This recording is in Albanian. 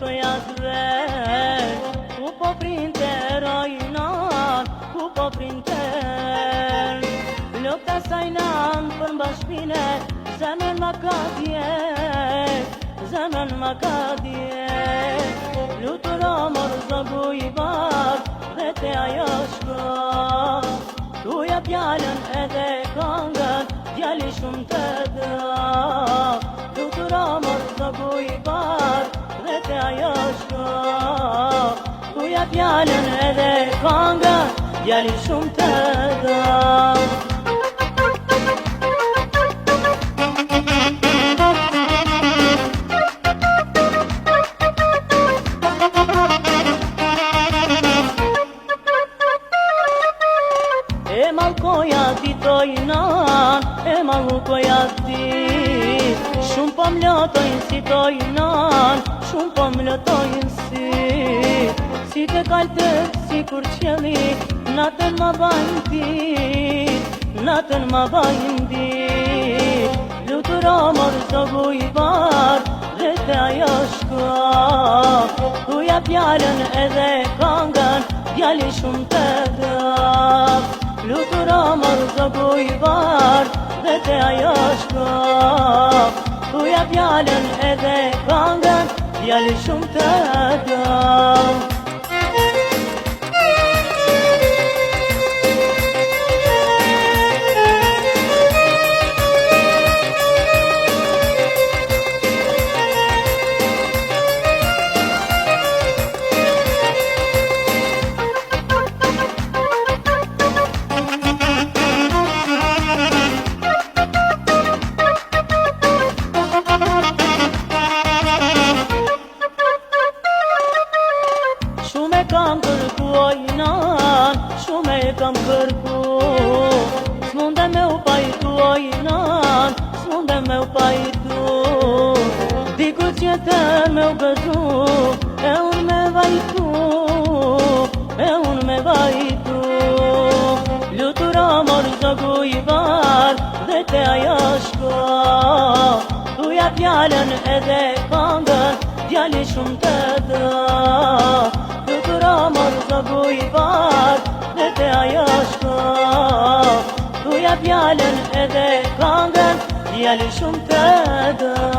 hutoja dvesh, ku po printe rojnan, ku po printe. Lopta sajnan për mba shpine, zemën ma ka djet, zemën ma ka djet. Luturo mor zogu i bar, dhe te ajo shko. Tuja pjallën edhe kongën, djali shumë të dë. Luturo mor zogu i bar, dhe te ajo shko. Tuja pjallën edhe kongën, djali shumë të dë. E malkoja ti tojnan, e malkoja ti. Shumë po mlotojnë si tojnan, shumë po mlotojnë si. Si të kaltët, si kur qëli, natën ma bajnë dit, natën ma bajnë dit. Luturo mor zogu i bar, dhe te ajo shko. Tuja pjallën edhe kongën, djali shumë të dë. Luturo mor zogu i bar, dhe te ajo shko. Tuja pjallën edhe kongën, djali shumë të dë. Shumë e kam kërku ojnan, shumë e kam kërku. S'munde me u pajtu ojnan, s'munde me u pajtu. Diku tjetër me u gëzu, e unë me vajtu, e unë me vajtu. Luturo mor zogu i bar, dhe te ajo shko. Tuja pjallën edhe kongën, djali shumë të dë. Luturo mor zogu i bar, dhe te ajo shko. Tuja pjallën edhe kongën, djali shumë të dë.